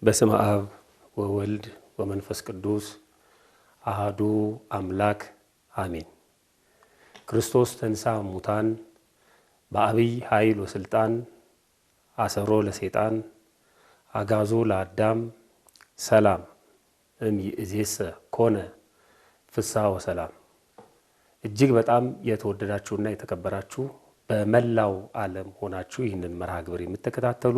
በስመ አብ ወወልድ ወመንፈስ ቅዱስ አሐዱ አምላክ አሜን። ክርስቶስ ተንሥአ እሙታን በአብይ ኃይል ወስልጣን አሰሮ ለሰይጣን አጋዞ ለአዳም ሰላም እምይእዜሰ ኮነ ፍስሐ ወሰላም። እጅግ በጣም የተወደዳችሁና የተከበራችሁ በመላው ዓለም ሆናችሁ ይህንን መርሃ ግብር የምትከታተሉ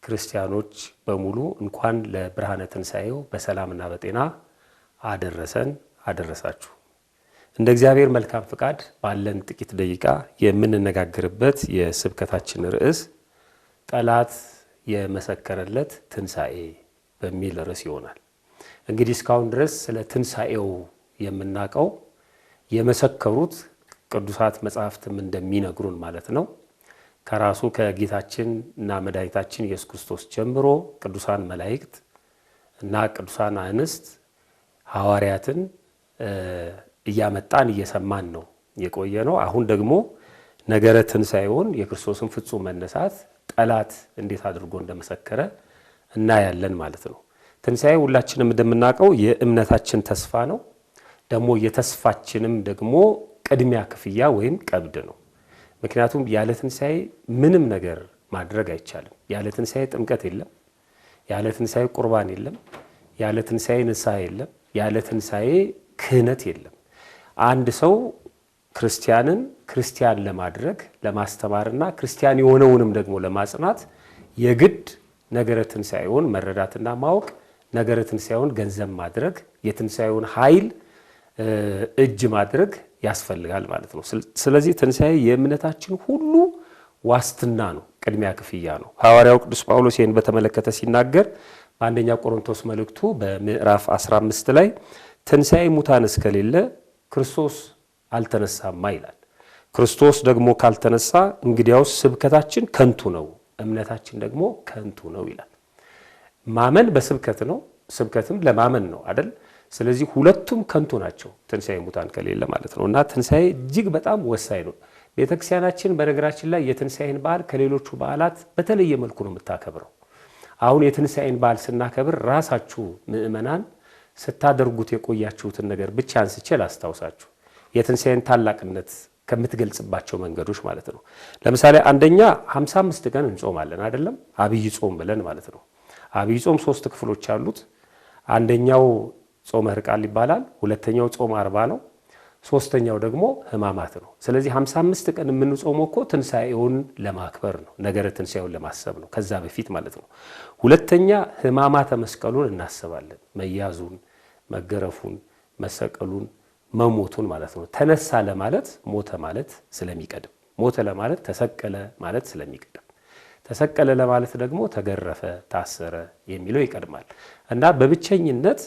ክርስቲያኖች በሙሉ እንኳን ለብርሃነ ትንሣኤው በሰላምና በጤና አደረሰን አደረሳችሁ። እንደ እግዚአብሔር መልካም ፍቃድ ባለን ጥቂት ደቂቃ የምንነጋገርበት የስብከታችን ርዕስ ጠላት የመሰከረለት ትንሣኤ በሚል ርዕስ ይሆናል። እንግዲህ እስካሁን ድረስ ስለ ትንሣኤው የምናውቀው የመሰከሩት ቅዱሳት መጻሕፍትም እንደሚነግሩን ማለት ነው ከራሱ ከጌታችን እና መድኃኒታችን ኢየሱስ ክርስቶስ ጀምሮ ቅዱሳን መላእክት እና ቅዱሳን አንስት ሐዋርያትን እያመጣን እየሰማን ነው የቆየ ነው። አሁን ደግሞ ነገረ ትንሣኤውን የክርስቶስን ፍጹም መነሳት ጠላት እንዴት አድርጎ እንደመሰከረ እናያለን ማለት ነው። ትንሣኤ ሁላችንም እንደምናውቀው የእምነታችን ተስፋ ነው። ደግሞ የተስፋችንም ደግሞ ቅድሚያ ክፍያ ወይም ቀብድ ነው። ምክንያቱም ያለ ትንሣኤ ምንም ነገር ማድረግ አይቻልም። ያለ ትንሣኤ ጥምቀት የለም፣ ያለ ትንሣኤ ቁርባን የለም፣ ያለ ትንሣኤ ንስሐ የለም፣ ያለ ትንሣኤ ክህነት የለም። አንድ ሰው ክርስቲያንን ክርስቲያን ለማድረግ ለማስተማርና ክርስቲያን የሆነውንም ደግሞ ለማጽናት የግድ ነገረ ትንሣኤውን መረዳትና ማወቅ፣ ነገረ ትንሣኤውን ገንዘብ ማድረግ፣ የትንሣኤውን ኃይል እጅ ማድረግ ያስፈልጋል ማለት ነው። ስለዚህ ትንሣኤ የእምነታችን ሁሉ ዋስትና ነው፣ ቅድሚያ ክፍያ ነው። ሐዋርያው ቅዱስ ጳውሎስ ይህን በተመለከተ ሲናገር በአንደኛ ቆሮንቶስ መልእክቱ በምዕራፍ 15 ላይ ትንሣኤ ሙታን እስከሌለ ክርስቶስ አልተነሳማ ይላል። ክርስቶስ ደግሞ ካልተነሳ እንግዲያውስ ስብከታችን ከንቱ ነው፣ እምነታችን ደግሞ ከንቱ ነው ይላል። ማመን በስብከት ነው፣ ስብከትም ለማመን ነው አይደል? ስለዚህ ሁለቱም ከንቱ ናቸው ትንሣኤ ሙታን ከሌለ ማለት ነው። እና ትንሣኤ እጅግ በጣም ወሳኝ ነው። ቤተክርስቲያናችን በነገራችን ላይ የትንሣኤን በዓል ከሌሎቹ በዓላት በተለየ መልኩ ነው የምታከብረው። አሁን የትንሣኤን በዓል ስናከብር ራሳችሁ ምእመናን ስታደርጉት የቆያችሁትን ነገር ብቻ አንስቼ ላስታውሳችሁ፣ የትንሣኤን ታላቅነት ከምትገልጽባቸው መንገዶች ማለት ነው። ለምሳሌ አንደኛ 55 ቀን እንጾማለን አይደለም? አብይ ጾም ብለን ማለት ነው። አብይ ጾም 3 ክፍሎች አሉት። አንደኛው ጾመ ሕርቃል ይባላል። ሁለተኛው ጾመ አርባ ነው። ሶስተኛው ደግሞ ሕማማት ነው። ስለዚህ 55 ቀን የምንጾመው እኮ ትንሣኤውን ለማክበር ነው፣ ነገረ ትንሣኤውን ለማሰብ ነው፣ ከዛ በፊት ማለት ነው። ሁለተኛ ሕማማተ መስቀሉን እናስባለን፣ መያዙን፣ መገረፉን፣ መሰቀሉን፣ መሞቱን ማለት ነው። ተነሳ ለማለት ሞተ ማለት ስለሚቀድም፣ ሞተ ለማለት ተሰቀለ ማለት ስለሚቀድም፣ ተሰቀለ ለማለት ደግሞ ተገረፈ፣ ታሰረ የሚለው ይቀድማል እና በብቸኝነት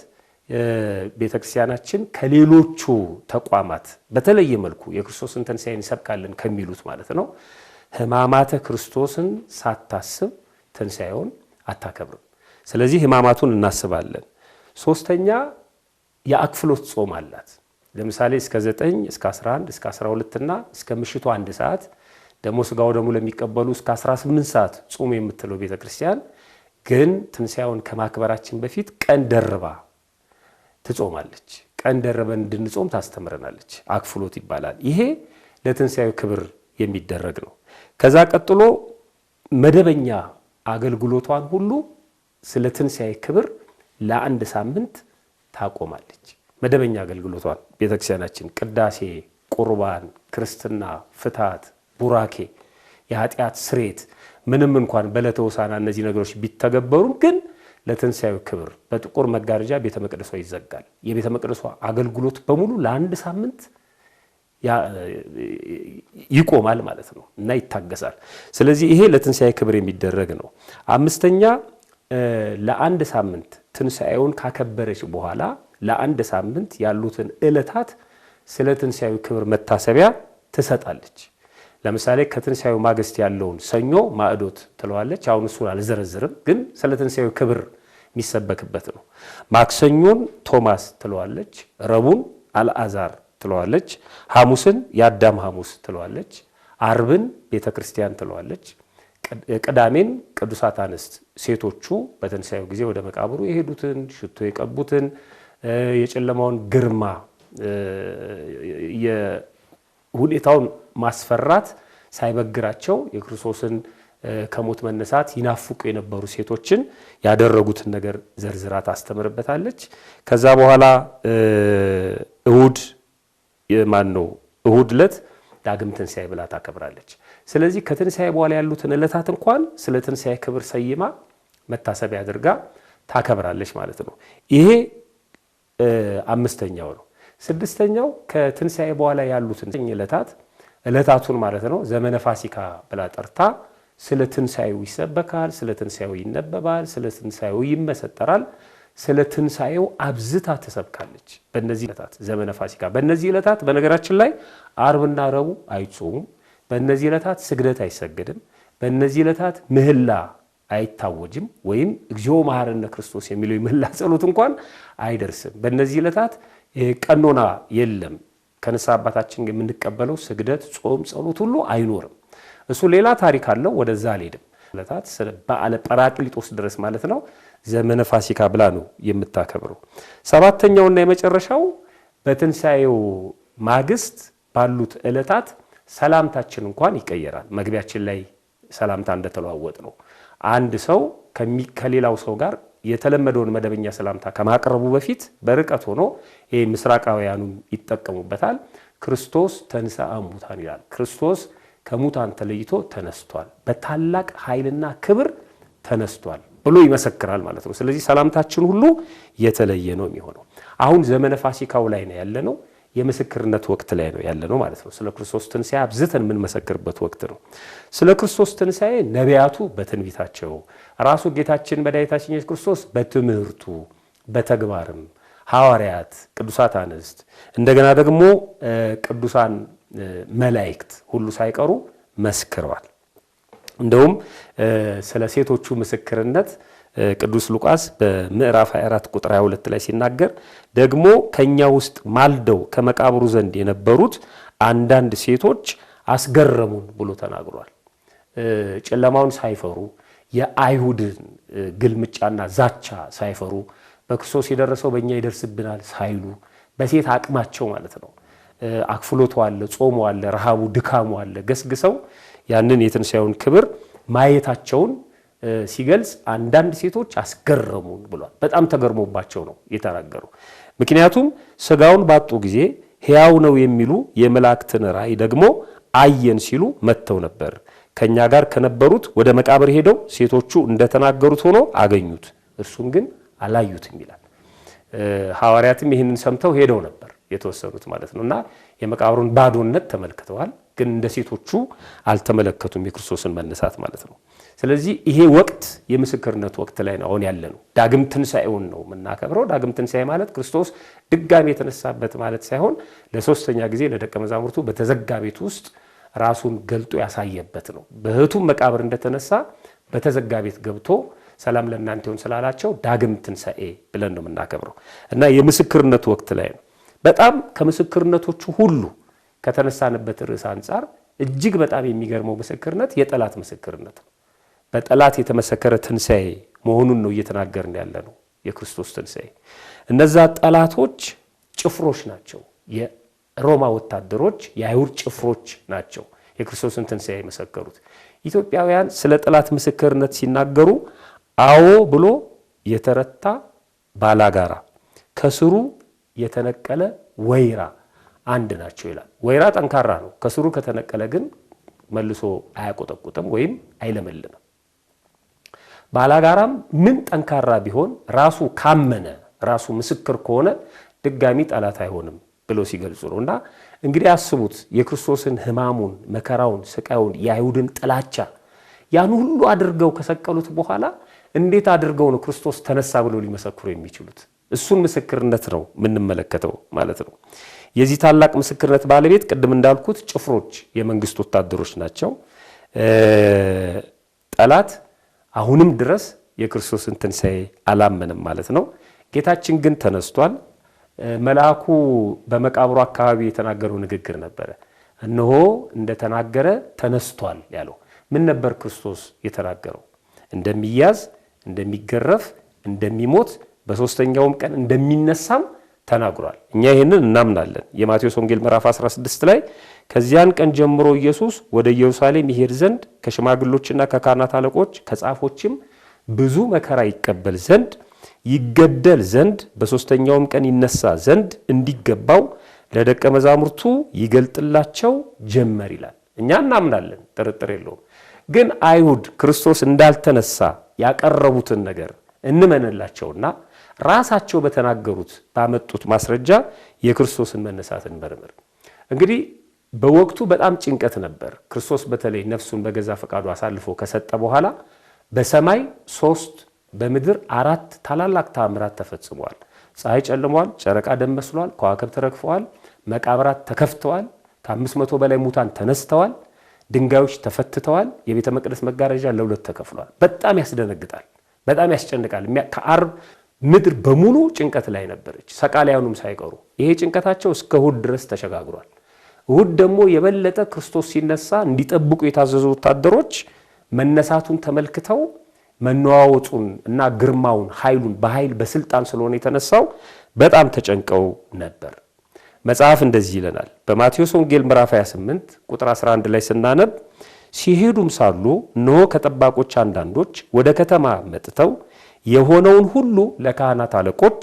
ቤተክርስቲያናችን ከሌሎቹ ተቋማት በተለየ መልኩ የክርስቶስን ትንሣኤ እንሰብካለን ከሚሉት ማለት ነው ሕማማተ ክርስቶስን ሳታስብ ትንሣኤውን አታከብርም። ስለዚህ ሕማማቱን እናስባለን። ሶስተኛ የአክፍሎት ጾም አላት። ለምሳሌ እስከ 9 እስከ 11 እስከ 12 እና እስከ ምሽቱ 1 ሰዓት ደግሞ ስጋው ደግሞ ለሚቀበሉ እስከ 18 ሰዓት ጾም የምትለው ቤተክርስቲያን ግን ትንሣኤውን ከማክበራችን በፊት ቀን ደርባ ትጾማለች። ቀን ደረበን እንድንጾም ታስተምረናለች። አክፍሎት ይባላል። ይሄ ለትንሣኤው ክብር የሚደረግ ነው። ከዛ ቀጥሎ መደበኛ አገልግሎቷን ሁሉ ስለ ትንሣኤ ክብር ለአንድ ሳምንት ታቆማለች። መደበኛ አገልግሎቷን ቤተክርስቲያናችን ቅዳሴ፣ ቁርባን፣ ክርስትና፣ ፍትሐት፣ ቡራኬ፣ የኃጢአት ስሬት ምንም እንኳን በዕለተ ሆሳዕና እነዚህ ነገሮች ቢተገበሩም ግን ለትንሣኤው ክብር በጥቁር መጋረጃ ቤተ መቅደሷ ይዘጋል። የቤተ መቅደሷ አገልግሎት በሙሉ ለአንድ ሳምንት ይቆማል ማለት ነው እና ይታገሳል። ስለዚህ ይሄ ለትንሣኤ ክብር የሚደረግ ነው። አምስተኛ ለአንድ ሳምንት ትንሣኤውን ካከበረች በኋላ ለአንድ ሳምንት ያሉትን ዕለታት ስለ ትንሣኤው ክብር መታሰቢያ ትሰጣለች። ለምሳሌ ከትንሣኤው ማግስት ያለውን ሰኞ ማዕዶት ትለዋለች። አሁን እሱን አልዘረዝርም፣ ግን ስለ ትንሣኤው ክብር የሚሰበክበት ነው። ማክሰኞን ቶማስ ትለዋለች፣ ረቡዕን አልዓዛር ትለዋለች፣ ሐሙስን የአዳም ሐሙስ ትለዋለች፣ አርብን ቤተ ክርስቲያን ትለዋለች፣ ቅዳሜን ቅዱሳት አንስት ሴቶቹ በትንሣኤው ጊዜ ወደ መቃብሩ የሄዱትን ሽቶ የቀቡትን የጨለማውን ግርማ የሁኔታውን ማስፈራት ሳይበግራቸው የክርስቶስን ከሞት መነሳት ይናፍቁ የነበሩ ሴቶችን ያደረጉትን ነገር ዘርዝራ ታስተምርበታለች። ከዛ በኋላ እሁድ ዕለት ዳግም ትንሣኤ ብላ ታከብራለች። ስለዚህ ከትንሣኤ በኋላ ያሉትን ዕለታት እንኳን ስለ ትንሣኤ ክብር ሰይማ መታሰቢያ አድርጋ ታከብራለች ማለት ነው። ይሄ አምስተኛው ነው። ስድስተኛው ከትንሣኤ በኋላ ያሉትን ዕለታቱን ማለት ነው ዘመነ ፋሲካ ብላ ጠርታ ስለ ትንሣኤው ይሰበካል፣ ስለ ትንሣኤው ይነበባል፣ ስለ ትንሣኤው ይመሰጠራል፣ ስለ ትንሣኤው አብዝታ ትሰብካለች። በእነዚህ ዕለታት ዘመነ ፋሲካ በእነዚህ ዕለታት በነገራችን ላይ አርብና ረቡዕ አይጾሙም። በእነዚህ ዕለታት ስግደት አይሰገድም። በእነዚህ ዕለታት ምህላ አይታወጅም፣ ወይም እግዚኦ መሐረነ ክርስቶስ የሚለው የምህላ ጸሎት እንኳን አይደርስም። በእነዚህ ዕለታት ቀኖና የለም። ከንስሐ አባታችን የምንቀበለው ስግደት፣ ጾም፣ ጸሎት ሁሉ አይኖርም። እሱ ሌላ ታሪክ አለው፣ ወደዛ አልሄድም። ዕለታት በዓለ ጰራቅሊጦስ ድረስ ማለት ነው ዘመነ ፋሲካ ብላ ነው የምታከብረው። ሰባተኛውና የመጨረሻው በትንሣኤው ማግስት ባሉት ዕለታት ሰላምታችን እንኳን ይቀየራል። መግቢያችን ላይ ሰላምታ እንደተለዋወጥ ነው። አንድ ሰው ከሌላው ሰው ጋር የተለመደውን መደበኛ ሰላምታ ከማቅረቡ በፊት በርቀት ሆኖ ይሄ ምስራቃውያኑ ይጠቀሙበታል። ክርስቶስ ተንሥአ እሙታን ይላል። ክርስቶስ ከሙታን ተለይቶ ተነስቷል፣ በታላቅ ኃይልና ክብር ተነስቷል ብሎ ይመሰክራል ማለት ነው። ስለዚህ ሰላምታችን ሁሉ የተለየ ነው የሚሆነው። አሁን ዘመነ ፋሲካው ላይ ነው ያለነው፣ የምስክርነት ወቅት ላይ ነው ያለነው ማለት ነው። ስለ ክርስቶስ ትንሣኤ አብዝተን የምንመሰክርበት ወቅት ነው። ስለ ክርስቶስ ትንሣኤ ነቢያቱ በትንቢታቸው፣ ራሱ ጌታችን መድኃኒታችን ኢየሱስ ክርስቶስ በትምህርቱ በተግባርም ሐዋርያት፣ ቅዱሳት አንስት፣ እንደገና ደግሞ ቅዱሳን መላእክት ሁሉ ሳይቀሩ መስክረዋል። እንደውም ስለ ሴቶቹ ምስክርነት ቅዱስ ሉቃስ በምዕራፍ 24 ቁጥር 22 ላይ ሲናገር ደግሞ ከኛ ውስጥ ማልደው ከመቃብሩ ዘንድ የነበሩት አንዳንድ ሴቶች አስገረሙን ብሎ ተናግሯል። ጨለማውን ሳይፈሩ የአይሁድን ግልምጫና ዛቻ ሳይፈሩ በክርስቶስ የደረሰው በእኛ ይደርስብናል ሳይሉ በሴት አቅማቸው ማለት ነው አክፍሎቱ አለ፣ ጾሙ አለ፣ ረሃቡ ድካሙ አለ፣ ገስግሰው ያንን የትንሣኤውን ክብር ማየታቸውን ሲገልጽ አንዳንድ ሴቶች አስገረሙን ብሏል። በጣም ተገርሞባቸው ነው የተናገሩ። ምክንያቱም ስጋውን ባጡ ጊዜ ሕያው ነው የሚሉ የመላእክትን ራእይ ደግሞ አየን ሲሉ መጥተው ነበር። ከኛ ጋር ከነበሩት ወደ መቃብር ሄደው ሴቶቹ እንደተናገሩት ሆኖ አገኙት፣ እርሱን ግን አላዩትም ይላል። ሐዋርያትም ይህንን ሰምተው ሄደው ነበር የተወሰኑት ማለት ነው እና የመቃብሩን ባዶነት ተመልክተዋል፣ ግን እንደ ሴቶቹ አልተመለከቱም የክርስቶስን መነሳት ማለት ነው። ስለዚህ ይሄ ወቅት የምስክርነት ወቅት ላይ ነው አሁን ያለ ነው። ዳግም ትንሣኤውን ነው የምናከብረው። ዳግም ትንሣኤ ማለት ክርስቶስ ድጋሚ የተነሳበት ማለት ሳይሆን ለሶስተኛ ጊዜ ለደቀ መዛሙርቱ በተዘጋ ቤት ውስጥ ራሱን ገልጦ ያሳየበት ነው። በእህቱም መቃብር እንደተነሳ በተዘጋ ቤት ገብቶ ሰላም ለእናንተ ይሁን ስላላቸው ዳግም ትንሣኤ ብለን ነው የምናከብረው እና የምስክርነት ወቅት ላይ ነው። በጣም ከምስክርነቶቹ ሁሉ ከተነሳንበት ርዕስ አንጻር እጅግ በጣም የሚገርመው ምስክርነት የጠላት ምስክርነት ነው። በጠላት የተመሰከረ ትንሣኤ መሆኑን ነው እየተናገርን ያለ ነው። የክርስቶስ ትንሣኤ እነዛ ጠላቶች ጭፍሮች ናቸው። የሮማ ወታደሮች፣ የአይሁድ ጭፍሮች ናቸው የክርስቶስን ትንሣኤ የመሰከሩት። ኢትዮጵያውያን ስለ ጠላት ምስክርነት ሲናገሩ አዎ ብሎ የተረታ ባላጋራ ከስሩ የተነቀለ ወይራ አንድ ናቸው ይላል። ወይራ ጠንካራ ነው፣ ከስሩ ከተነቀለ ግን መልሶ አያቆጠቁጥም ወይም አይለመልምም። ባላጋራም ምን ጠንካራ ቢሆን ራሱ ካመነ ራሱ ምስክር ከሆነ ድጋሚ ጠላት አይሆንም ብሎ ሲገልጹ ነው። እና እንግዲህ አስቡት የክርስቶስን ሕማሙን መከራውን ስቃዩን የአይሁድን ጥላቻ ያን ሁሉ አድርገው ከሰቀሉት በኋላ እንዴት አድርገው ነው ክርስቶስ ተነሳ ብለው ሊመሰክሩ የሚችሉት? እሱን ምስክርነት ነው የምንመለከተው ማለት ነው። የዚህ ታላቅ ምስክርነት ባለቤት ቅድም እንዳልኩት ጭፍሮች የመንግስት ወታደሮች ናቸው። ጠላት አሁንም ድረስ የክርስቶስን ትንሣኤ አላመነም ማለት ነው። ጌታችን ግን ተነስቷል። መልአኩ በመቃብሩ አካባቢ የተናገረው ንግግር ነበረ። እነሆ እንደተናገረ ተነስቷል ያለው ምን ነበር? ክርስቶስ የተናገረው እንደሚያዝ፣ እንደሚገረፍ፣ እንደሚሞት በሶስተኛውም ቀን እንደሚነሳም ተናግሯል። እኛ ይሄንን እናምናለን። የማቴዎስ ወንጌል ምዕራፍ 16 ላይ ከዚያን ቀን ጀምሮ ኢየሱስ ወደ ኢየሩሳሌም ይሄድ ዘንድ ከሽማግሎችና ከካህናት አለቆች ከጻፎችም ብዙ መከራ ይቀበል ዘንድ ይገደል ዘንድ በሶስተኛውም ቀን ይነሳ ዘንድ እንዲገባው ለደቀ መዛሙርቱ ይገልጥላቸው ጀመር ይላል። እኛ እናምናለን፣ ጥርጥር የለውም። ግን አይሁድ ክርስቶስ እንዳልተነሳ ያቀረቡትን ነገር እንመንላቸውና ራሳቸው በተናገሩት ባመጡት ማስረጃ የክርስቶስን መነሳት እንመርምር። እንግዲህ በወቅቱ በጣም ጭንቀት ነበር። ክርስቶስ በተለይ ነፍሱን በገዛ ፈቃዱ አሳልፎ ከሰጠ በኋላ በሰማይ 3 በምድር 4 ታላላቅ ተአምራት ተፈጽመዋል። ፀሐይ ጨልሟል፣ ጨረቃ ደም መስሏል፣ ከዋክብት ተረግፈዋል፣ መቃብራት ተከፍተዋል፣ ከ500 በላይ ሙታን ተነስተዋል፣ ድንጋዮች ተፈትተዋል፣ የቤተ መቅደስ መጋረጃ ለሁለት ተከፍሏል። በጣም ያስደነግጣል፣ በጣም ያስጨንቃል። ከዓርብ ምድር በሙሉ ጭንቀት ላይ ነበረች፣ ሰቃሊያኑም ሳይቀሩ። ይሄ ጭንቀታቸው እስከ እሑድ ድረስ ተሸጋግሯል። እሑድ ደግሞ የበለጠ ክርስቶስ ሲነሳ እንዲጠብቁ የታዘዙ ወታደሮች መነሳቱን ተመልክተው መነዋወጡን እና ግርማውን ኃይሉን በኃይል በስልጣን ስለሆነ የተነሳው በጣም ተጨንቀው ነበር። መጽሐፍ እንደዚህ ይለናል። በማቴዎስ ወንጌል ምዕራፍ 28 ቁጥር 11 ላይ ስናነብ ሲሄዱም ሳሉ እነሆ ከጠባቆች አንዳንዶች ወደ ከተማ መጥተው የሆነውን ሁሉ ለካህናት አለቆች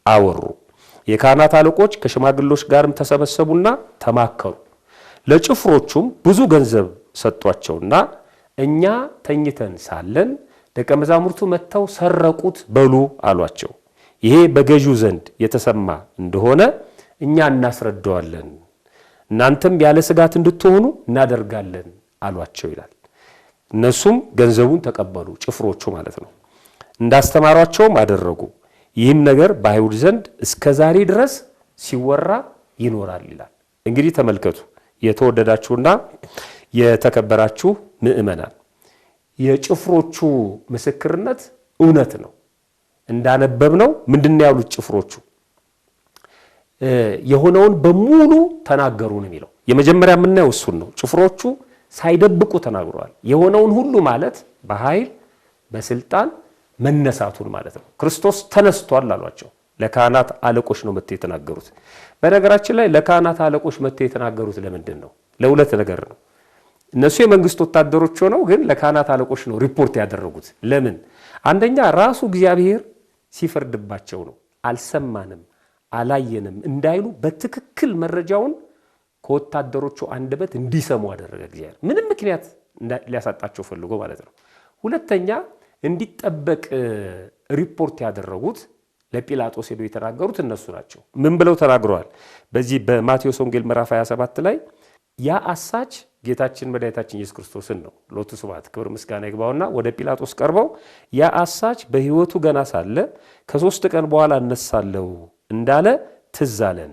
አወሩ። የካህናት አለቆች ከሽማግሎች ጋርም ተሰበሰቡና ተማከሩ። ለጭፍሮቹም ብዙ ገንዘብ ሰጧቸውና እኛ ተኝተን ሳለን ደቀ መዛሙርቱ መጥተው ሰረቁት በሉ አሏቸው። ይሄ በገዢው ዘንድ የተሰማ እንደሆነ እኛ እናስረዳዋለን፣ እናንተም ያለ ስጋት እንድትሆኑ እናደርጋለን አሏቸው ይላል። እነሱም ገንዘቡን ተቀበሉ፣ ጭፍሮቹ ማለት ነው። እንዳስተማሯቸውም አደረጉ። ይህም ነገር በአይሁድ ዘንድ እስከ ዛሬ ድረስ ሲወራ ይኖራል ይላል። እንግዲህ ተመልከቱ የተወደዳችሁና የተከበራችሁ ምእመናን፣ የጭፍሮቹ ምስክርነት እውነት ነው። እንዳነበብነው ምንድነው ያሉት ጭፍሮቹ? የሆነውን በሙሉ ተናገሩ ነው የሚለው። የመጀመሪያ የምናየው እሱን ነው። ጭፍሮቹ ሳይደብቁ ተናግረዋል። የሆነውን ሁሉ ማለት በኃይል በስልጣን መነሳቱን ማለት ነው። ክርስቶስ ተነስቷል አሏቸው። ለካህናት አለቆች ነው መጥተው የተናገሩት። በነገራችን ላይ ለካህናት አለቆች መጥተው የተናገሩት ለምንድን ነው? ለሁለት ነገር ነው። እነሱ የመንግስት ወታደሮች ሆነው ግን ለካህናት አለቆች ነው ሪፖርት ያደረጉት። ለምን? አንደኛ ራሱ እግዚአብሔር ሲፈርድባቸው ነው። አልሰማንም አላየንም እንዳይሉ በትክክል መረጃውን ከወታደሮቹ አንደበት እንዲሰሙ አደረገ እግዚአብሔር። ምንም ምክንያት ሊያሳጣቸው ፈልጎ ማለት ነው። ሁለተኛ እንዲጠበቅ ሪፖርት ያደረጉት ለጲላጦስ ሄዶ የተናገሩት እነሱ ናቸው። ምን ብለው ተናግረዋል? በዚህ በማቴዎስ ወንጌል ምዕራፍ 27 ላይ ያ አሳች ጌታችን መድኃኒታችን ኢየሱስ ክርስቶስን ነው። ሎቱ ስብሐት ክብር ምስጋና ይግባውና ወደ ጲላጦስ ቀርበው ያ አሳች በሕይወቱ ገና ሳለ ከ3 ቀን በኋላ እነሳለሁ እንዳለ ትዝ አለን።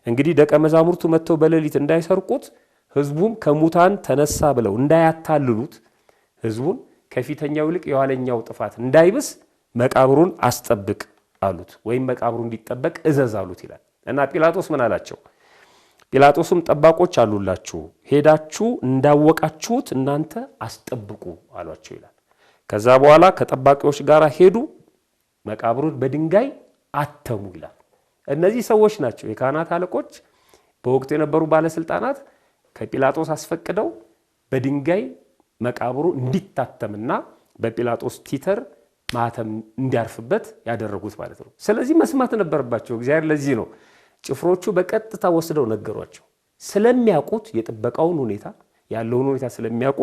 እንግዲህ ደቀ መዛሙርቱ መጥተው በሌሊት እንዳይሰርቁት ሕዝቡም ከሙታን ተነሳ ብለው እንዳያታልሉት ሕዝቡን ከፊተኛው ይልቅ የኋለኛው ጥፋት እንዳይብስ መቃብሩን አስጠብቅ አሉት፣ ወይም መቃብሩ እንዲጠበቅ እዘዝ አሉት ይላል። እና ጲላጦስ ምን አላቸው? ጲላጦስም ጠባቆች አሉላችሁ፣ ሄዳችሁ እንዳወቃችሁት እናንተ አስጠብቁ አሏቸው ይላል። ከዛ በኋላ ከጠባቂዎች ጋር ሄዱ፣ መቃብሩን በድንጋይ አተሙ ይላል። እነዚህ ሰዎች ናቸው የካህናት አለቆች፣ በወቅቱ የነበሩ ባለስልጣናት ከጲላጦስ አስፈቅደው በድንጋይ መቃብሩ እንዲታተምና በጲላጦስ ቲተር ማተም እንዲያርፍበት ያደረጉት ማለት ነው። ስለዚህ መስማት ነበረባቸው። እግዚአብሔር ለዚህ ነው ጭፍሮቹ በቀጥታ ወስደው ነገሯቸው። ስለሚያውቁት የጥበቃውን ሁኔታ ያለውን ሁኔታ ስለሚያውቁ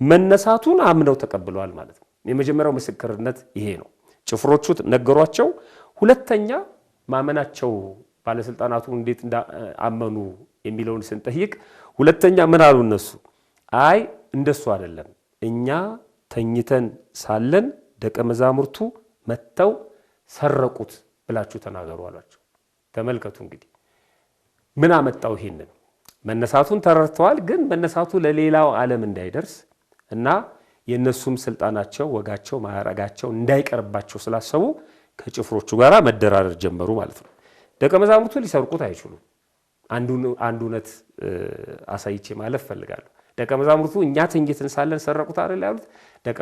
መነሳቱን አምነው ተቀብለዋል ማለት ነው። የመጀመሪያው ምስክርነት ይሄ ነው። ጭፍሮቹ ነገሯቸው። ሁለተኛ ማመናቸው ባለስልጣናቱ እንዴት እንዳመኑ የሚለውን ስንጠይቅ ሁለተኛ ምን አሉ እነሱ? አይ እንደሱ አይደለም፣ እኛ ተኝተን ሳለን ደቀ መዛሙርቱ መተው ሰረቁት ብላችሁ ተናገሩ አሏቸው። ተመልከቱ እንግዲህ ምን አመጣው? ይሄንን መነሳቱን ተረድተዋል፣ ግን መነሳቱ ለሌላው ዓለም እንዳይደርስ እና የነሱም ስልጣናቸው ወጋቸው ማዕረጋቸው እንዳይቀርባቸው ስላሰቡ ከጭፍሮቹ ጋር መደራደር ጀመሩ ማለት ነው። ደቀ መዛሙርቱ ሊሰርቁት አይችሉም። አንዱ እውነት አሳይቼ ማለት ፈልጋለሁ። ደቀ መዛሙርቱ እኛ ተኝተን ሳለን ሰረቁት አይደል ያሉት? ደቀ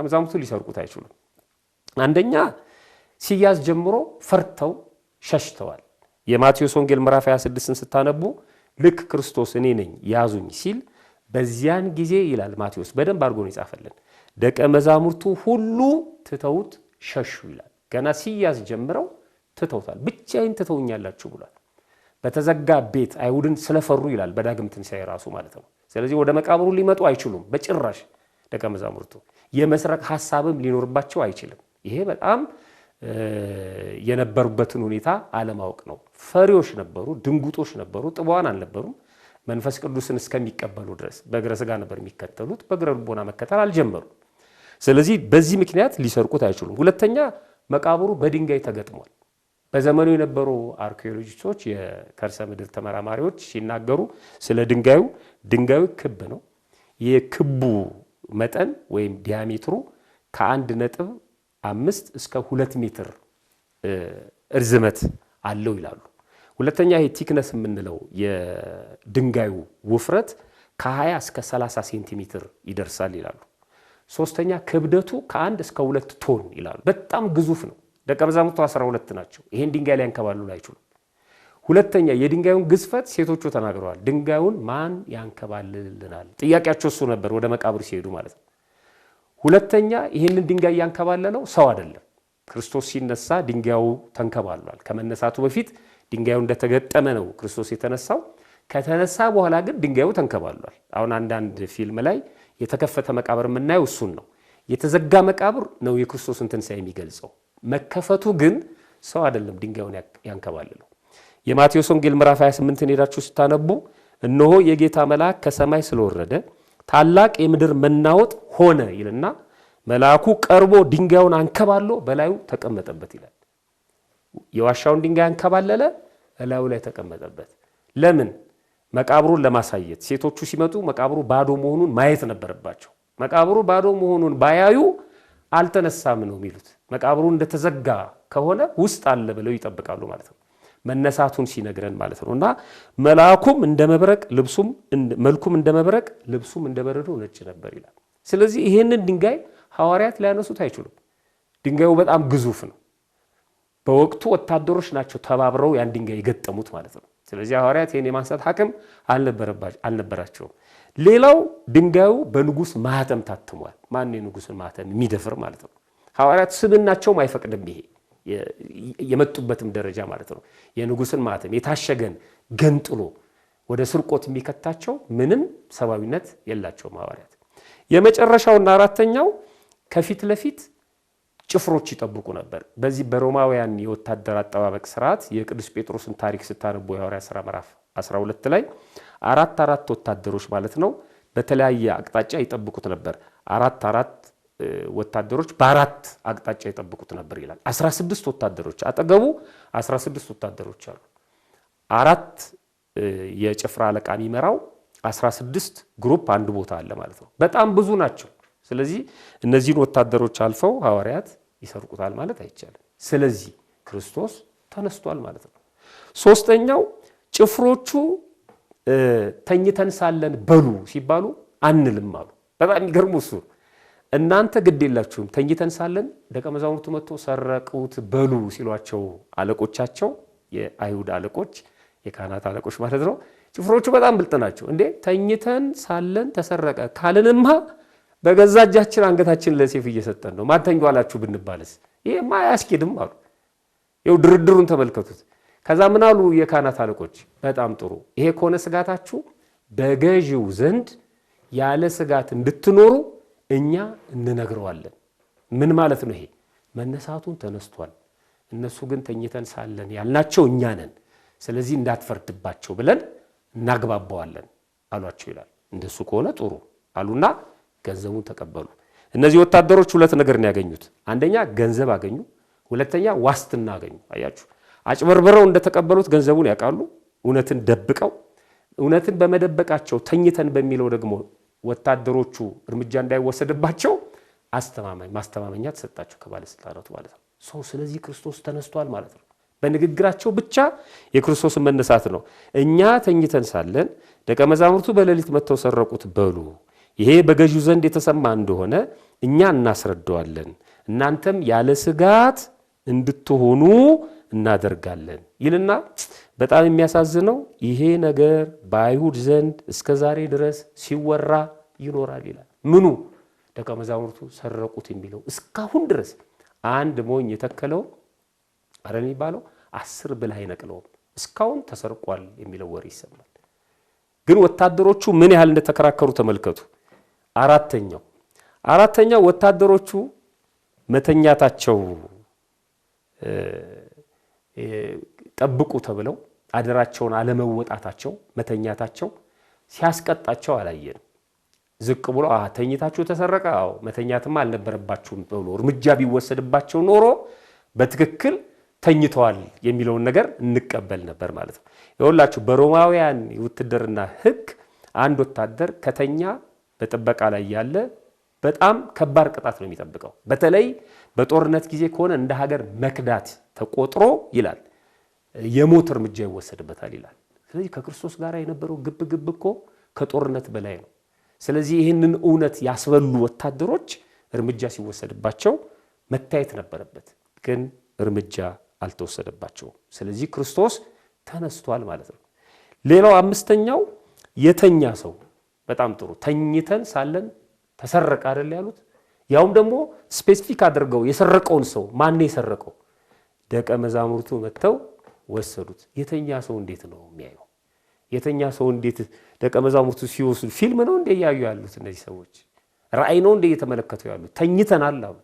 መዛሙርቱ ሊሰርቁት አይችሉም። አንደኛ ሲያዝ ጀምሮ ፈርተው ሸሽተዋል። የማቴዎስ ወንጌል ምዕራፍ 26ን ስታነቡ ልክ ክርስቶስ እኔ ነኝ ያዙኝ ሲል በዚያን ጊዜ ይላል ማቴዎስ በደንብ አድርጎ ነው የጻፈልን፣ ደቀ መዛሙርቱ ሁሉ ትተውት ሸሹ ይላል። ገና ሲያዝ ጀምረው ትተውታል። ብቻዬን ትተውኛላችሁ ብሏል። በተዘጋ ቤት አይሁድን ስለፈሩ ይላል በዳግም ትንሣኤ ራሱ ማለት ነው። ስለዚህ ወደ መቃብሩ ሊመጡ አይችሉም በጭራሽ። ደቀ መዛሙርቱ የመስረቅ ሐሳብም ሊኖርባቸው አይችልም። ይሄ በጣም የነበሩበትን ሁኔታ አለማወቅ ነው። ፈሪዎች ነበሩ፣ ድንጉጦች ነበሩ፣ ጥበዋን አልነበሩም። መንፈስ ቅዱስን እስከሚቀበሉ ድረስ በእግረ ሥጋ ነበር የሚከተሉት፣ በእግረ ልቦና መከተል አልጀመሩም። ስለዚህ በዚህ ምክንያት ሊሰርቁት አይችሉም። ሁለተኛ መቃብሩ በድንጋይ ተገጥሟል። በዘመኑ የነበሩ አርኪኦሎጂስቶች የከርሰ ምድር ተመራማሪዎች ሲናገሩ ስለ ድንጋዩ ክብ ነው። የክቡ መጠን ወይም ዲያሜትሩ ከ1.5 እስከ 2 ሜትር እርዝመት አለው ይላሉ። ሁለተኛ ይሄ ቲክነስ የምንለው የድንጋዩ ውፍረት ከ20 እስከ 30 ሴንቲሜትር ይደርሳል ይላሉ። ሶስተኛ ክብደቱ ከ1 እስከ 2 ቶን ይላሉ። በጣም ግዙፍ ነው። ደቀ መዛሙርቱ 12 ናቸው። ይሄን ድንጋይ ላይ ያንከባልሉ አይችሉም። ሁለተኛ የድንጋዩን ግዝፈት ሴቶቹ ተናግረዋል። ድንጋዩን ማን ያንከባልልናል? ጥያቄያቸው እሱ ነበር ወደ መቃብር ሲሄዱ ማለት ነው። ሁለተኛ ይሄንን ድንጋይ ያንከባለለው ሰው አይደለም። ክርስቶስ ሲነሳ ድንጋዩ ተንከባሏል። ከመነሳቱ በፊት ድንጋዩ እንደተገጠመ ነው ክርስቶስ የተነሳው። ከተነሳ በኋላ ግን ድንጋዩ ተንከባሏል። አሁን አንዳንድ ፊልም ላይ የተከፈተ መቃብር የምናየው እሱን ነው። የተዘጋ መቃብር ነው የክርስቶስን ትንሣኤ የሚገልጸው። መከፈቱ ግን ሰው አይደለም ድንጋዩን ያንከባልለው። የማቴዎስ ወንጌል ምዕራፍ 28ን ሄዳችሁ ስታነቡ እነሆ የጌታ መልአክ ከሰማይ ስለወረደ ታላቅ የምድር መናወጥ ሆነ ይልና መልአኩ ቀርቦ ድንጋዩን አንከባሎ በላዩ ተቀመጠበት ይላል። የዋሻውን ድንጋይ አንከባለለ፣ በላዩ ላይ ተቀመጠበት። ለምን? መቃብሩን ለማሳየት። ሴቶቹ ሲመጡ መቃብሩ ባዶ መሆኑን ማየት ነበረባቸው። መቃብሩ ባዶ መሆኑን ባያዩ አልተነሳም ነው የሚሉት። መቃብሩ እንደተዘጋ ከሆነ ውስጥ አለ ብለው ይጠብቃሉ ማለት ነው። መነሳቱን ሲነግረን ማለት ነው። እና መልአኩም እንደ መብረቅ መልኩም እንደ መብረቅ ልብሱም እንደ በረዶ ነጭ ነበር ይላል። ስለዚህ ይሄንን ድንጋይ ሐዋርያት ሊያነሱት አይችሉም። ድንጋዩ በጣም ግዙፍ ነው። በወቅቱ ወታደሮች ናቸው ተባብረው ያን ድንጋይ የገጠሙት ማለት ነው። ስለዚህ ሐዋርያት ይሄን የማንሳት አቅም አልነበራቸውም። ሌላው ድንጋዩ በንጉስ ማህተም ታትሟል። ማን የንጉስን ማህተም የሚደፍር ማለት ነው። ሐዋርያት ስብናቸውም አይፈቅድም። ይሄ የመጡበትም ደረጃ ማለት ነው። የንጉስን ማህተም የታሸገን ገንጥሎ ወደ ስርቆት የሚከታቸው ምንም ሰብአዊነት የላቸውም ሐዋርያት። የመጨረሻውና አራተኛው ከፊት ለፊት ጭፍሮች ይጠብቁ ነበር። በዚህ በሮማውያን የወታደር አጠባበቅ ስርዓት የቅዱስ ጴጥሮስን ታሪክ ስታነቡ የሐዋርያት ሥራ ምዕራፍ 12 ላይ አራት ወታደሮች ማለት ነው በተለያየ አቅጣጫ ይጠብቁት ነበር። አራት ወታደሮች በአራት አቅጣጫ ይጠብቁት ነበር ይላል። 16 ወታደሮች አጠገቡ 16 ወታደሮች አሉ። 4 የጭፍራ አለቃ የሚመራው 16 ግሩፕ አንድ ቦታ አለ ማለት ነው። በጣም ብዙ ናቸው። ስለዚህ እነዚህን ወታደሮች አልፈው ሐዋርያት ይሰርቁታል ማለት አይቻልም። ስለዚህ ክርስቶስ ተነስቷል ማለት ነው። ሶስተኛው ጭፍሮቹ ተኝተን ሳለን በሉ ሲባሉ አንልም አሉ። በጣም የሚገርሙ እሱ እናንተ ግድ የላችሁም ተኝተን ሳለን ደቀ መዛሙርቱ መጥቶ ሰረቁት በሉ ሲሏቸው አለቆቻቸው፣ የአይሁድ አለቆች፣ የካህናት አለቆች ማለት ነው። ጭፍሮቹ በጣም ብልጥ ናቸው። እንዴ ተኝተን ሳለን ተሰረቀ ካልንማ በገዛ እጃችን አንገታችን ለሰይፍ እየሰጠን ነው። ማን ተኝቷላችሁ ብንባልስ ይሄማ አያስኬድም አሉ። ይኸው ድርድሩን ተመልከቱት። ከዛ ምን አሉ የካህናት አለቆች? በጣም ጥሩ፣ ይሄ ከሆነ ስጋታችሁ በገዢው ዘንድ ያለ ስጋት እንድትኖሩ እኛ እንነግረዋለን። ምን ማለት ነው? ይሄ መነሳቱን ተነስቷል፣ እነሱ ግን ተኝተን ሳለን ያልናቸው እኛ ነን። ስለዚህ እንዳትፈርድባቸው ብለን እናግባባዋለን አሏቸው ይላል። እንደሱ ከሆነ ጥሩ አሉና ገንዘቡን ተቀበሉ። እነዚህ ወታደሮች ሁለት ነገር ነው ያገኙት። አንደኛ ገንዘብ አገኙ፣ ሁለተኛ ዋስትና አገኙ። አያችሁ፣ አጭበርብረው እንደተቀበሉት ገንዘቡን ያውቃሉ። እውነትን ደብቀው እውነትን በመደበቃቸው ተኝተን በሚለው ደግሞ ወታደሮቹ እርምጃ እንዳይወሰድባቸው ማስተማመኛ ተሰጣቸው ከባለስልጣናቱ ማለት ነው። ስለዚህ ክርስቶስ ተነስቷል ማለት ነው። በንግግራቸው ብቻ የክርስቶስን መነሳት ነው። እኛ ተኝተን ሳለን ደቀ መዛሙርቱ በሌሊት መተው ሰረቁት በሉ፣ ይሄ በገዢው ዘንድ የተሰማ እንደሆነ እኛ እናስረዳዋለን፣ እናንተም ያለ ስጋት እንድትሆኑ እናደርጋለን ይልና በጣም የሚያሳዝነው ይሄ ነገር በአይሁድ ዘንድ እስከ ዛሬ ድረስ ሲወራ ይኖራል ይላል። ምኑ? ደቀ መዛሙርቱ ሰረቁት የሚለው እስካሁን ድረስ አንድ ሞኝ የተከለው አረን የሚባለው 10 ብልህ አይነቅለውም። እስካሁን ተሰርቋል የሚለው ወሬ ይሰማል። ግን ወታደሮቹ ምን ያህል እንደተከራከሩ ተመልከቱ። አራተኛው ወታደሮቹ መተኛታቸው ጠብቁ ተብለው አደራቸውን አለመወጣታቸው መተኛታቸው ሲያስቀጣቸው አላየንም። ዝቅ ብሎ ተኝታችሁ ተሰረቀ፣ መተኛትማ አልነበረባችሁም ብሎ እርምጃ ቢወሰድባቸው ኖሮ በትክክል ተኝተዋል የሚለውን ነገር እንቀበል ነበር ማለት ነው። ይኸውላችሁ በሮማውያን የውትድርና ሕግ አንድ ወታደር ከተኛ በጥበቃ ላይ ያለ በጣም ከባድ ቅጣት ነው የሚጠብቀው። በተለይ በጦርነት ጊዜ ከሆነ እንደ ሀገር መክዳት ተቆጥሮ ይላል የሞት እርምጃ ይወሰድበታል ይላል። ስለዚህ ከክርስቶስ ጋር የነበረው ግብ እኮ ከጦርነት በላይ ነው። ስለዚህ ይህንን እውነት ያስበሉ ወታደሮች እርምጃ ሲወሰድባቸው መታየት ነበረበት፣ ግን እርምጃ አልተወሰደባቸውም። ስለዚህ ክርስቶስ ተነስቷል ማለት ነው። ሌላው አምስተኛው የተኛ ሰው በጣም ጥሩ። ተኝተን ሳለን ተሰረቀ አይደል ያሉት? ያውም ደግሞ ስፔሲፊክ አድርገው የሰረቀውን ሰው ማን የሰረቀው? ደቀ መዛሙርቱ መተው ወሰዱት። የተኛ ሰው እንዴት ነው የሚያየው? የተኛ ሰው እንዴት ደቀ መዛሙርቱ ሲወስዱ ፊልም ነው እንደ ያዩ ያሉት እነዚህ ሰዎች? ራእይ ነው እንደ እየተመለከቱ ያሉት? ተኝተናል አሉ።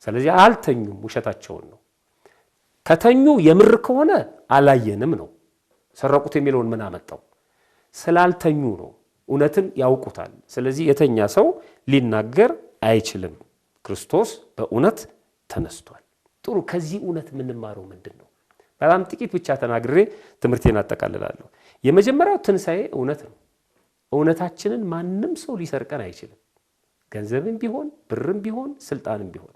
ስለዚህ አልተኙም፣ ውሸታቸውን ነው። ከተኙ የምር ከሆነ አላየንም ነው። ሰረቁት የሚለውን ምን አመጣው? ስላልተኙ ነው። እውነትን ያውቁታል። ስለዚህ የተኛ ሰው ሊናገር አይችልም። ክርስቶስ በእውነት ተነስቷል። ጥሩ። ከዚህ እውነት የምንማረው ምንድን ነው? በጣም ጥቂት ብቻ ተናግሬ ትምህርቴን አጠቃልላለሁ። የመጀመሪያው ትንሣኤ እውነት ነው። እውነታችንን ማንም ሰው ሊሰርቀን አይችልም። ገንዘብም ቢሆን ብርም ቢሆን ስልጣንም ቢሆን።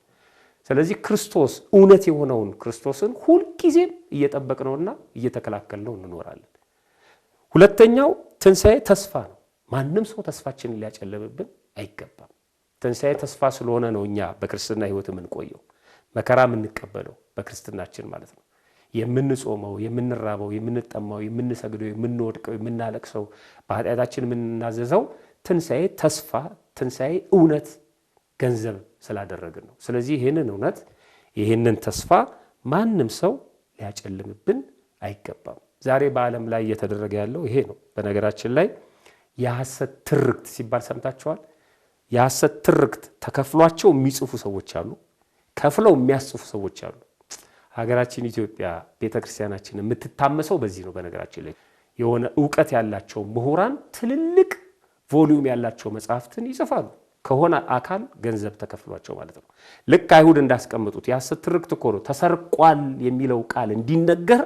ስለዚህ ክርስቶስ እውነት የሆነውን ክርስቶስን ሁልጊዜም እየጠበቅነውና እየተከላከልነው እንኖራለን። ሁለተኛው ትንሣኤ ተስፋ ነው። ማንም ሰው ተስፋችንን ሊያጨልምብን አይገባም። ትንሣኤ ተስፋ ስለሆነ ነው እኛ በክርስትና ሕይወት የምንቆየው፣ መከራ የምንቀበለው በክርስትናችን ማለት ነው። የምንጾመው፣ የምንራበው፣ የምንጠማው፣ የምንሰግደው፣ የምንወድቀው፣ የምናለቅሰው፣ በኃጢአታችን የምንናዘዘው ትንሣኤ ተስፋ፣ ትንሣኤ እውነት ገንዘብ ስላደረግን ነው። ስለዚህ ይህንን እውነት ይህንን ተስፋ ማንም ሰው ሊያጨልምብን አይገባም። ዛሬ በዓለም ላይ እየተደረገ ያለው ይሄ ነው። በነገራችን ላይ የሐሰት ትርክት ሲባል ሰምታችኋል። የሐሰት ትርክት ተከፍሏቸው የሚጽፉ ሰዎች አሉ፣ ከፍለው የሚያጽፉ ሰዎች አሉ። ሀገራችን ኢትዮጵያ ቤተክርስቲያናችን የምትታመሰው በዚህ ነው። በነገራችን ላይ የሆነ ዕውቀት ያላቸው ምሁራን ትልልቅ ቮሊዩም ያላቸው መጽሐፍትን ይጽፋሉ፣ ከሆነ አካል ገንዘብ ተከፍሏቸው ማለት ነው። ልክ አይሁድ እንዳስቀምጡት የሐሰት ትርክት እኮ ነው። ተሰርቋል የሚለው ቃል እንዲነገር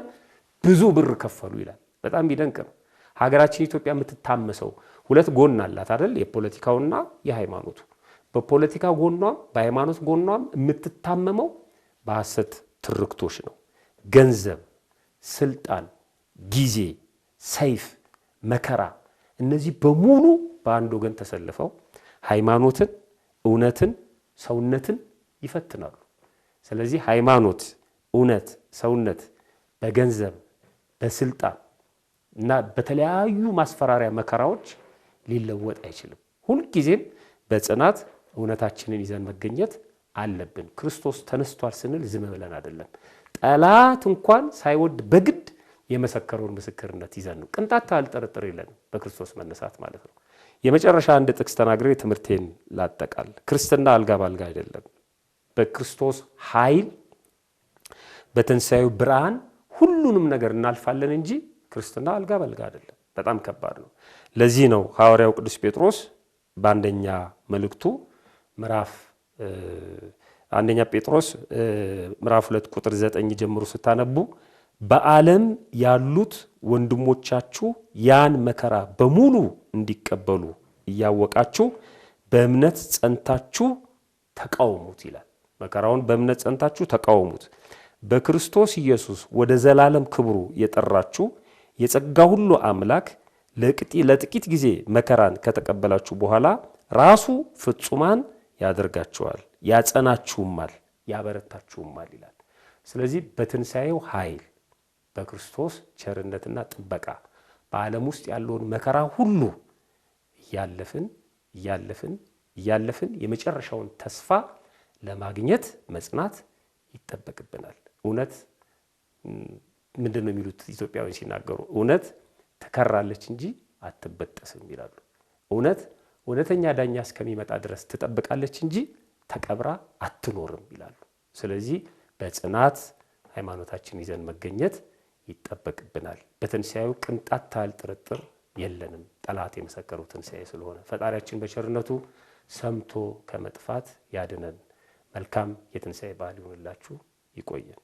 ብዙ ብር ከፈሉ ይላል። በጣም ይደንቅ ነው። ሀገራችን ኢትዮጵያ የምትታመሰው ሁለት ጎን አላት አይደል? የፖለቲካውና የሃይማኖቱ። በፖለቲካ ጎኗም በሃይማኖት ጎኗም የምትታመመው በሐሰት ትርክቶች ነው። ገንዘብ፣ ስልጣን፣ ጊዜ፣ ሰይፍ፣ መከራ፣ እነዚህ በሙሉ በአንድ ወገን ተሰልፈው ሃይማኖትን፣ እውነትን፣ ሰውነትን ይፈትናሉ። ስለዚህ ሃይማኖት፣ እውነት፣ ሰውነት በገንዘብ በስልጣን እና በተለያዩ ማስፈራሪያ መከራዎች ሊለወጥ አይችልም። ሁልጊዜም በጽናት እውነታችንን ይዘን መገኘት አለብን። ክርስቶስ ተነስቷል ስንል ዝም ብለን አይደለም። ጠላት እንኳን ሳይወድ በግድ የመሰከረውን ምስክርነት ይዘን ነው። ቅንጣት አልጠረጥር የለንም በክርስቶስ መነሳት ማለት ነው። የመጨረሻ አንድ ጥቅስ ተናግሬ ትምህርቴን ላጠቃል። ክርስትና አልጋ ባልጋ አይደለም። በክርስቶስ ኃይል በትንሣኤው ብርሃን ሁሉንም ነገር እናልፋለን እንጂ ክርስትና አልጋ ባልጋ አይደለም። በጣም ከባድ ነው። ለዚህ ነው ሐዋርያው ቅዱስ ጴጥሮስ በአንደኛ መልእክቱ ምዕራፍ አንደኛ ጴጥሮስ ምዕራፍ 2 ቁጥር 9 ጀምሮ ስታነቡ በዓለም ያሉት ወንድሞቻችሁ ያን መከራ በሙሉ እንዲቀበሉ እያወቃችሁ በእምነት ጸንታችሁ ተቃወሙት ይላል። መከራውን በእምነት ጸንታችሁ ተቃወሙት። በክርስቶስ ኢየሱስ ወደ ዘላለም ክብሩ የጠራችሁ የጸጋ ሁሉ አምላክ ለጥቂት ጊዜ መከራን ከተቀበላችሁ በኋላ ራሱ ፍጹማን ያደርጋችኋል፣ ያጸናችሁማል፣ ያበረታችሁማል ይላል። ስለዚህ በትንሣኤው ኃይል በክርስቶስ ቸርነትና ጥበቃ በዓለም ውስጥ ያለውን መከራ ሁሉ እያለፍን የመጨረሻውን ተስፋ ለማግኘት መጽናት ይጠበቅብናል። እውነት ምንድነው የሚሉት ኢትዮጵያውያን ሲናገሩ? እውነት ተከራለች እንጂ አትበጠስም ይላሉ። እውነተኛ ዳኛ እስከሚመጣ ድረስ ትጠብቃለች እንጂ ተቀብራ አትኖርም ይላሉ። ስለዚህ በጽናት ሃይማኖታችን ይዘን መገኘት ይጠበቅብናል። በትንሣኤው ቅንጣት ታህል ጥርጥር የለንም። ጠላት የመሰከረው ትንሣኤ ስለሆነ ፈጣሪያችን በቸርነቱ ሰምቶ ከመጥፋት ያድነን። መልካም የትንሣኤ በዓል ይሁንላችሁ። ይቆየን።